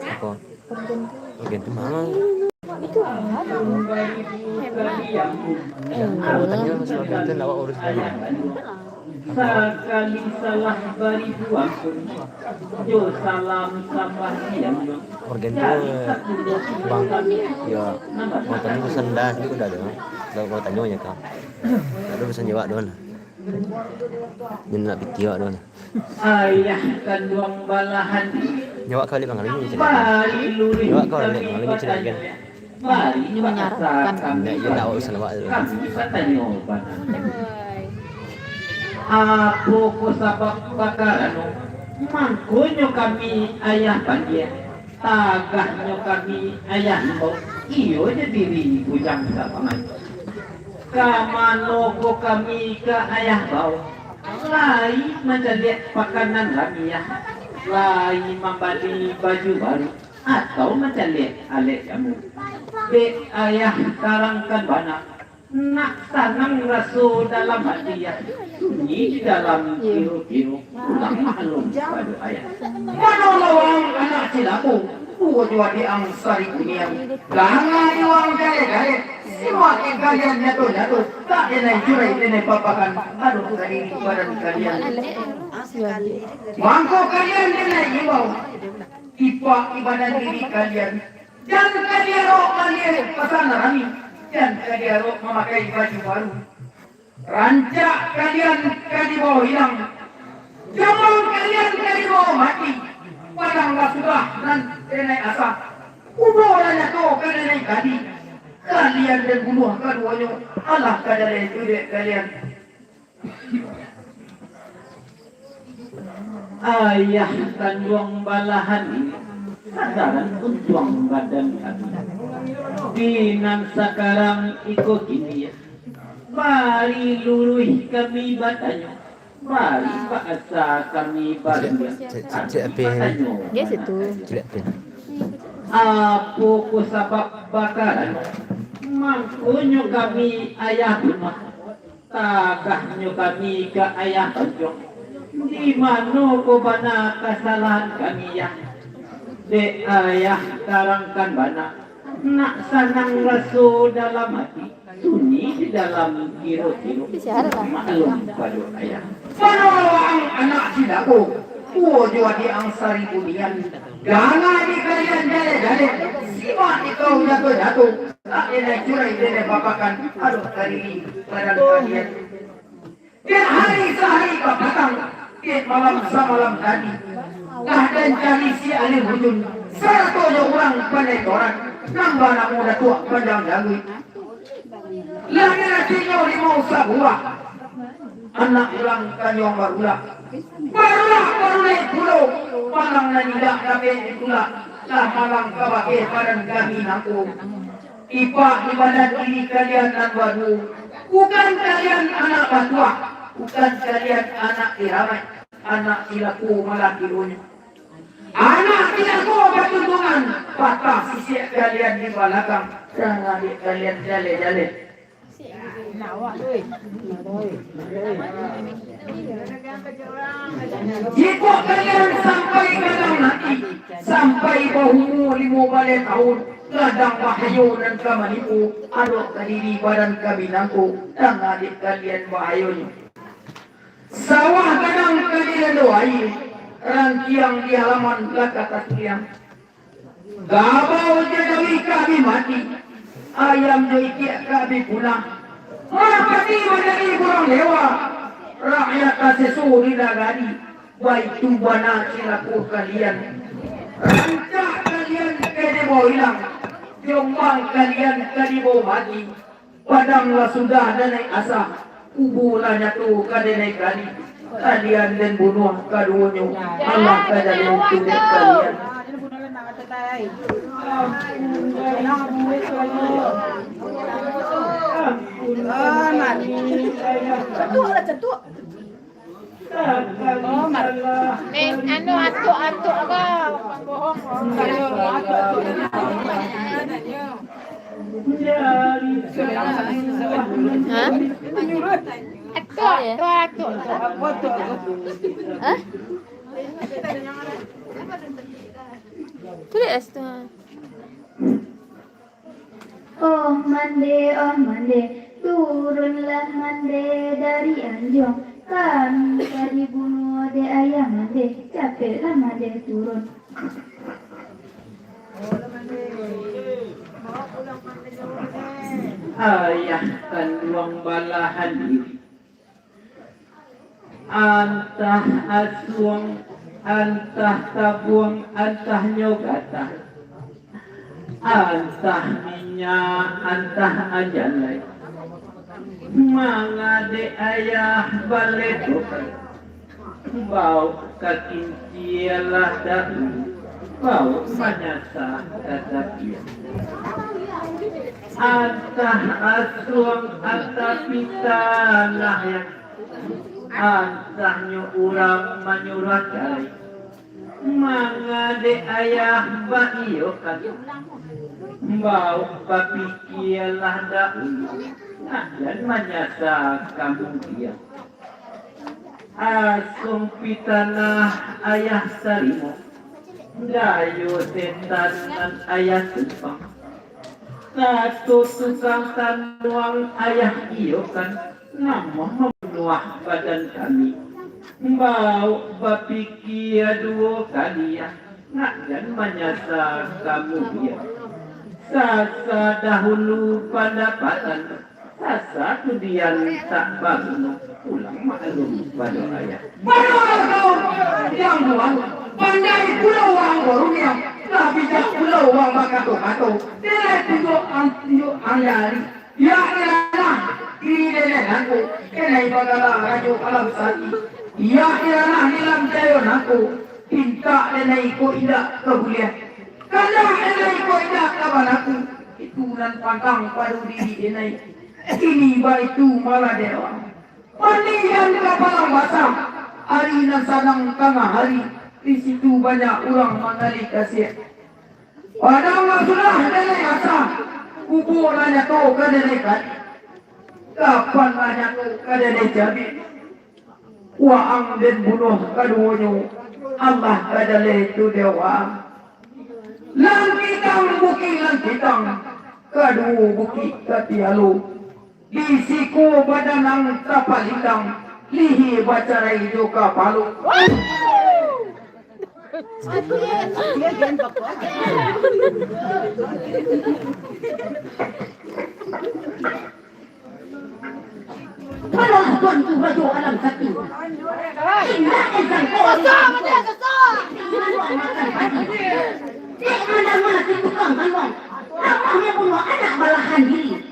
Apa? Bagian itu mana? Kalau tanya masih bagian itu lawak urus lagi. Sekali salah beribu ampun, jo salam sampah diam. Bagian itu bang, ya mau tanya pesan dah, itu udah ada. Kalau mau tanya ya kak, ada pesan jawab doang. Ini nak pikir doang. Ayah kanduang balahan. Jawab kali bang, ini cerita. Bari lurih. Jawab kau ni, ini cerita kan. Bari Ini menyarankan. Nak dia tak usah lawak tu. Kami bisa tanya obat. Apa ko sabab bakarano? Mangkonyo kami ayah panggil. Tagahnyo kami ayah mo. Iyo je diri bujang sapangan. Kamano ko kami ke ayah bau. Lai menjadi pakanan kami ya. Lai membeli baju baru atau menjadi alek kamu. Dek ayah karangkan banyak. Nak tanam rasu dalam hati ya. Sunyi di dalam kiru-kiru. Ulang maklum pada ayah. Mana lawang anak cilaku. Buat di angsari kuning. Lama diwang gaya-gaya. Semakin kalian jatuh-jatuh. Tak denai jurai denai papakan. Aduh tadi badan kalian. Mangko kalian denai imbau. Ipa ibadah diri kalian. Dan kalian kalian pesan rami. Dan kalian memakai baju baru. Rancak kalian kali bawa hilang. Jamal kalian kali bawa mati. Padanglah sudah dan denai asap. Ubolanya tu denai kadi. Kalian dan bunuh keduanya. Allah kadang judek kalian. Ayah kanduang balahan ini sadaran untuang badan kami. Dinan sekarang ikut kini ya. Mari luruh kami batanya. Mari bahasa kami badan. Cik apa? Dia situ. Cik apa? Apa ku sabab bakaran? Mangkunyo kami ayah rumah. Tagahnyo kami ke ayah ojong. Di mana ko bana kesalahan kami ya? Dek ayah karangkan bana. Nak sanang rasu dalam hati. Sunyi di dalam kiru-kiru. Maklum pada ayah. Panawang anak sidaku. Jua di angsari budian. Jangan di kalian jale-jale. Simak di kau jatuh-jatuh. Tak ada curai dene bapakan. Aduh tadi badan kalian. Dan hari sehari papatang. Dan malam semalam tadi. Dan cari si alim hujun. 100 orang pandai orang. Nambah nak muda tua pandang jangui. Lagi nasinya limau sabuah. Anak ulang kanyong barulah. Barulah pulau. Palang nanilak nabi itulah. Lah malang kabake padan kami naku. Ipa ibadat ini kalian nan baru. Bukan kalian anak batua. Bukan kalian anak iramai. Anak silaku malah kirunya. Anak silaku bertuntungan. Patah sisi kalian di belakang. Jangan kalian jale-jale. Jika kalian sampai kadang nanti, sampai bahumu 5 balik tahun, ladang wahyu dan kamanipu, aduk kadiri badan kabinangku, dan adik kalian wahyunya. Sawah kadang kalian doai, rangkiang di halaman lakata tiang. Gabau jadawi kabi mati, ayam joikiak kabi pulang. Marapati menjadi kurang lewa, rakyat kasesuri nagari, baik tubana silaku kalian. Rancak kalian kedebo hilang, jombang kalian kedebo mati. Padanglah sudah danai asa, kubulah nyatu kadenai kali. Kalian dan bunuh kaduonyo, Allah kadang tulis kalian. Cetuk lah cetuk. Oh, anu atuk apa? Bohong. Hah? Atuk. Hah? Tulis tu. Oh mande, turunlah mande dari anjong. Kami tadi bunuh de ayah mande, capeklah mande turun. Ayah kanduang balahan diri. Antah asuang, antah tabuang, antah nyogata. Antah minyak, antah ajalai. Mangade ayah balik bau kakincialah dahi, bau manyasa katakia. Antah asuang, antah pitanah yang antahnya urang manyurah cari. Mangade ayah baiokan, bau papikialah dahi. Dan menyasa kamu dia. Asung pitana ayah sarimo, dayu setanan ayah tupang. Satu tukang tanuang ayah iokan, nama membunuh badan kami. Bau bapikia dua kali ya, dan menyasa kamu dia. Sasa dahulu pendapatan. Asa kemudian tak bangun pulang maklum pada ayah. Mana kau yang buang? Pandai pulau wang barunya, tak bijak pulau wang bakato. Dia tunjuk anjali. Ya ilah, ini dia aku. Kenai bagalah rajo alam sati. Ya ilah nilam jayon aku. Pinta denai ko indah kebulian. Kalau denai ko indah kawan aku. Itu nan pantang padu diri denai. Ini baik tu malah dewa. Pandian kapal basah. Hari nan sadang tengah hari. Di situ banyak orang mengali kasih. Padahal sudah denai asa. Kubur nanya tu kadenai kan. Kapan nanya tu kadenai jadi. Waang dan bunuh kaduonyo. Allah kadale tu dewa. Langkitang bukit langkitang. Kadu bukit katialu. Di siku badanang tapalindang, lihi bacarai joka palu. Malah tuan tu rajo alam satu. Indah esang kosong. Cik mana si tukang kalong. Namanya bunuh anak balahan diri.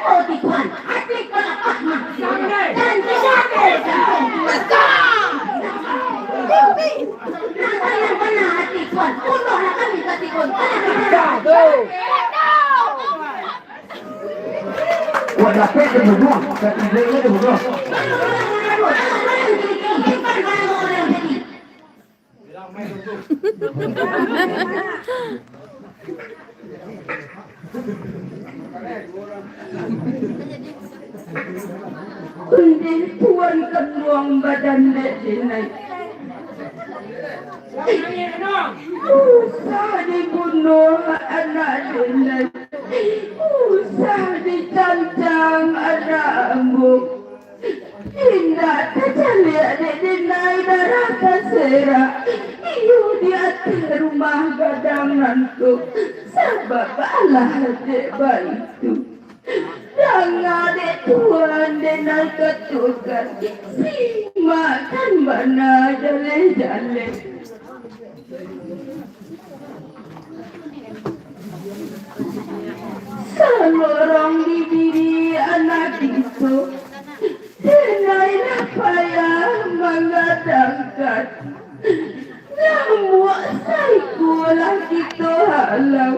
Oh Tuhan, hati kelapah mati dan tidak yang benar hati Tuhan, bunuhlah kami hati Tuhan. Wadah pede berbuang, ketiga itu berbuang. Kundi tuan keluang badan dek dinai. Usah dibunuh anak Denai, usah dicancang anak Ambu. Tidak terjadi adik Denai darah kasera. Iyo di atas rumah gadanganku. Sebab Allah adik itu. Jangan adik Tuhan Denai ketukan. Simakan mana jale-jale. Salorong di diri anak itu. Denailah payah mengadangkan. Namun saikulah kita halau.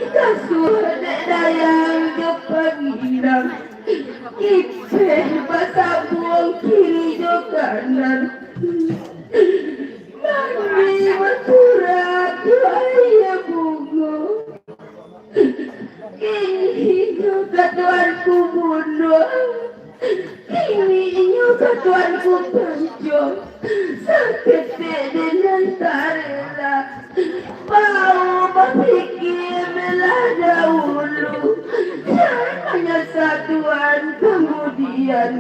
Kasuh dayang kepenginang. Ipeh basah buang kiri jo kanan. Mandi bersurat ayah bungo. Ini juga tuanku bunuh. Ini juga tuanku pancung. Sakit dengan tarela. Mau berpikir belah dahulu. Hanya satuan kemudian.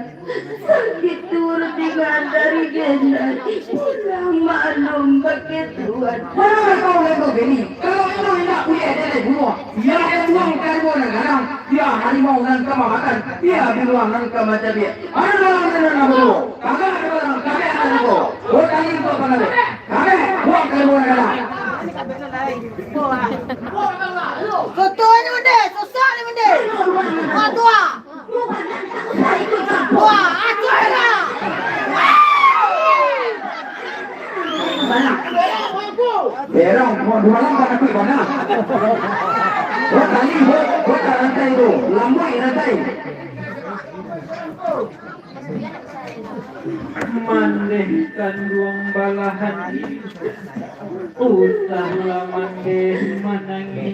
Sakit turut dengan dari Denai. Pulang maklum bagi Tuhan. Mana kau lego gini? Kalau itu tidak punya Denai bunuh. Dia buang karbo negara. Dia harimau dan kemakan. Dia biluang dan kemacam dia. Ada dalam negara bunuh. Kagak ada dalam kagak ada itu. Bukan itu apa lagi? Kagak buang karbo negara. Ketua ni benda, susah ni benda. Tua. Wah, atur dah. Berang mau dua lambat aku mana? Buat tali buat rantai itu, lambai rantai. Mandehkan ruang balahan usahlah mandeh manangi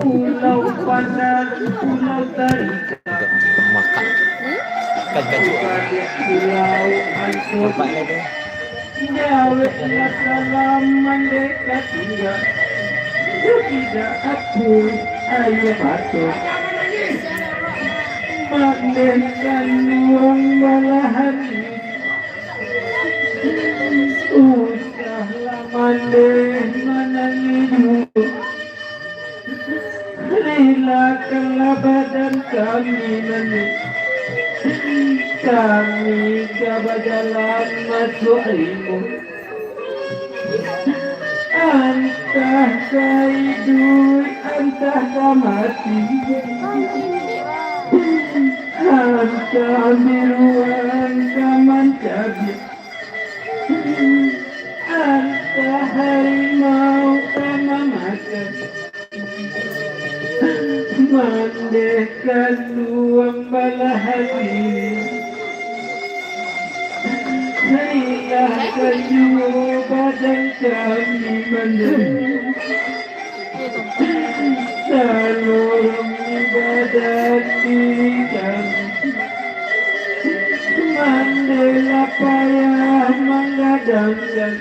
pulau panas pulau tarik Makan. Kan kaju. pulau ansur Nampak ada. jawablah salam mendekat hingga tidak aku ayo batu mandehkan ruang balahan usahlah mandeh manangi relakanlah badan kami nanti kami coba jalan masuk ilmu. Entah hidup, entah mati. Entah biruan kaman cabi. Entah harimau kaman makan. Mandehkan ruang balahan ini. Hilangkan jua badan kami mandeh. Salurung badan diri kami. Mandehlah payah mengadangkan.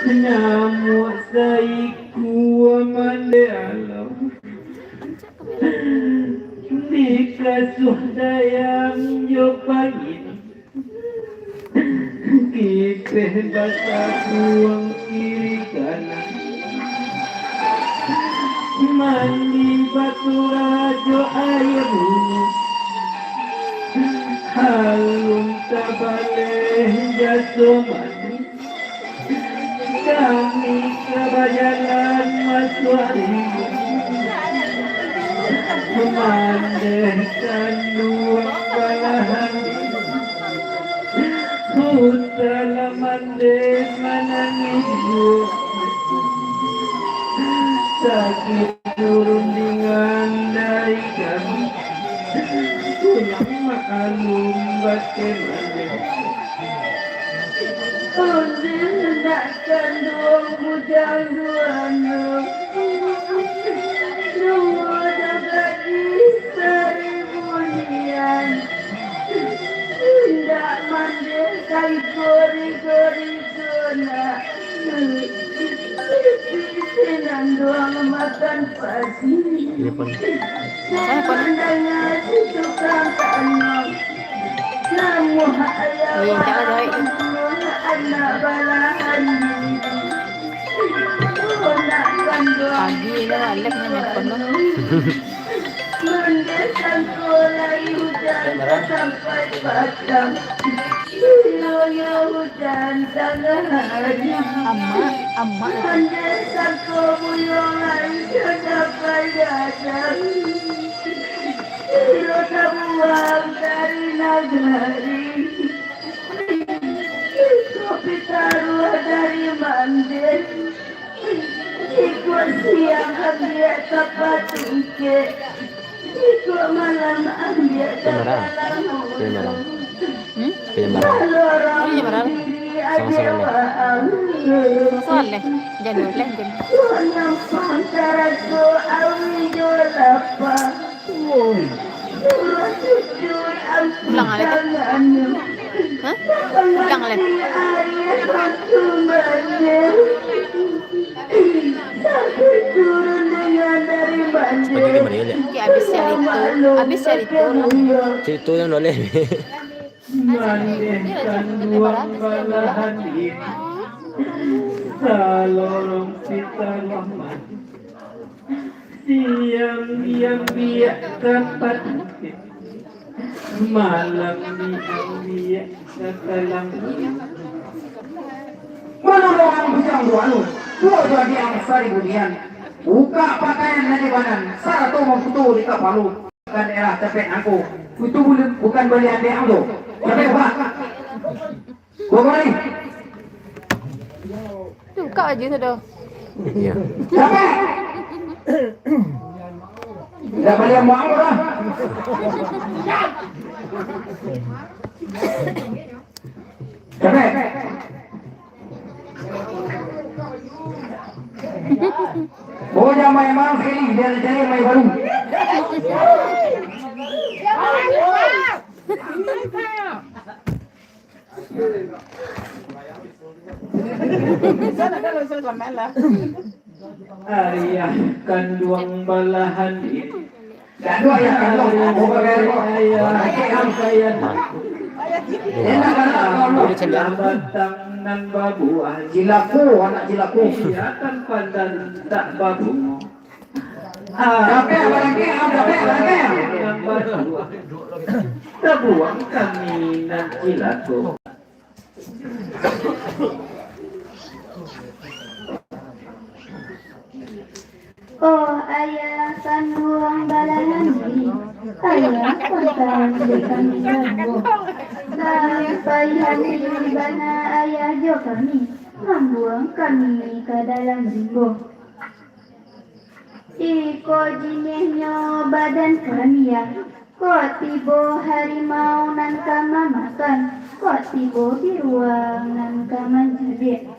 Nyamuk saiku mande alam. Dikasuh dayang jo pangin. Kipeh basah buang kiri kanan. Mandi batu rajo air bunga. Halung tabaleh jaso mandi. Kami kebajalan masuk hari. Memandehkan ruang balahan. Usahlah mandeh manangis. Sakit turun dengan dari kami. Pulang maklum bagaimana. Hendakkan dua bujang duanya. Dua gadis 1000 nian. Tidak mandi kali gori gona senang doang makan pagi Ini pun Sandangnya si tukang tanam Namu ayah anak balahan Gunakan doang Mendesak kolai hujan sampai padam Silonya hujan tengah hari Mendesak kebuyongan sampai datang Silo terbuang dari nagari Kopi taruh dari mandir Ikut siang ambil tempat tinggi Ikut malam ambil tempat Penyemarang. Penyemarang. Soleh, jangan boleh jangan. Yang antara ku awi jolapa Ulang alih tu. Hah? Ulang alih. Turun dengan dari bandar Bagi mana ya? Okay, habis cari tu. Itu yang boleh. Mandikan duang balahan ini Salorong sita rahmat Siang yang biak tempat Malam yang biak sekalang Mana orang bilang doa dua jadi angsari kemudian buka pakaian dari badan satu memputu di kapalu kan era cepet aku itu bukan belian dia aku tapi apa Bogori Buka aja sudah. Iya. cepet dah belian mau aku dah cepet Boja main malam sekali dia cari main baru. Ayah kanduang balahan ini Gaduh ya gaduh. Buka gaduh. Ayah kaya Enak kan kalau batang nan babuah jilaku anak jilaku. Kelihatan pandan tak babu Capek capek. Nan babuah Terbuang kami nan cilaku Oh ayah kanduang balahan ini Ayah pantang dekan jambu Sampai hari bana ayah jo kami Membuang kami ke dalam rimbo Iko jinihnya badan kami ya Kok tibo harimau nan kama makan Kok tibo biruang nan kama jadi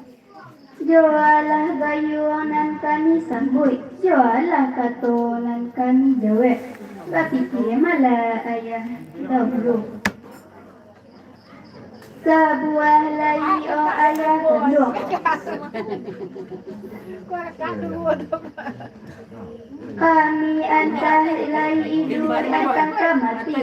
Jualah gayung nan kami sambut Jualah kato nan kami jawab Tapi malah ayah dahulu Sebuah lai oh ayah kandung Kami antah lai hidup antang kamati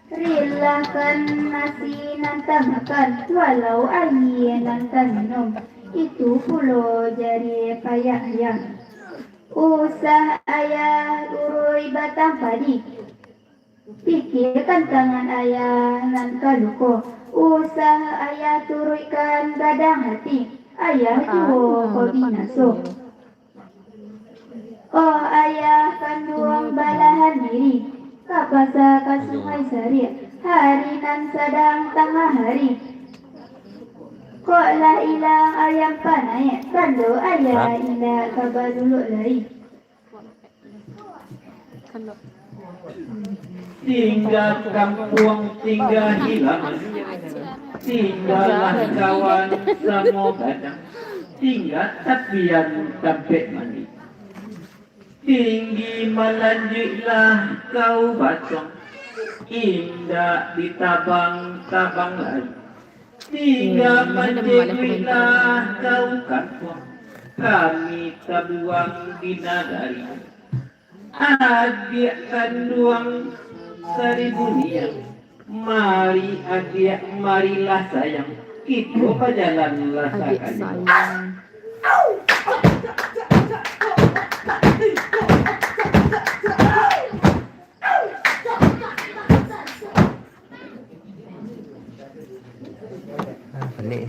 Rilakan nasi nanti makan Walau air nanti minum Itu pulau jari payah yang Usah ayah urui batang padi Pikirkan tangan ayah nan kaluko Usah ayah turunkan gadang hati Ayah juo hobi naso Oh ayah kanduang balahan diri Kapasa ka sungai sari Hari nan sedang tengah hari Kok lah ilang ayam panai Kalau ayah ilang kabar dulu lari Tinggal kampung, tinggal hilang Tinggallah kawan semua kadang Tinggal tapian sampai mandi Tinggi melanjutlah kau bacong Indah ditabang-tabang lagi Tiga panjanglah kau kantong, kami terbuang di nagari. Adik kandung seribu niat, mari adik, marilah sayang, kita berjalanlah Adik sekali. sayang. Pelik.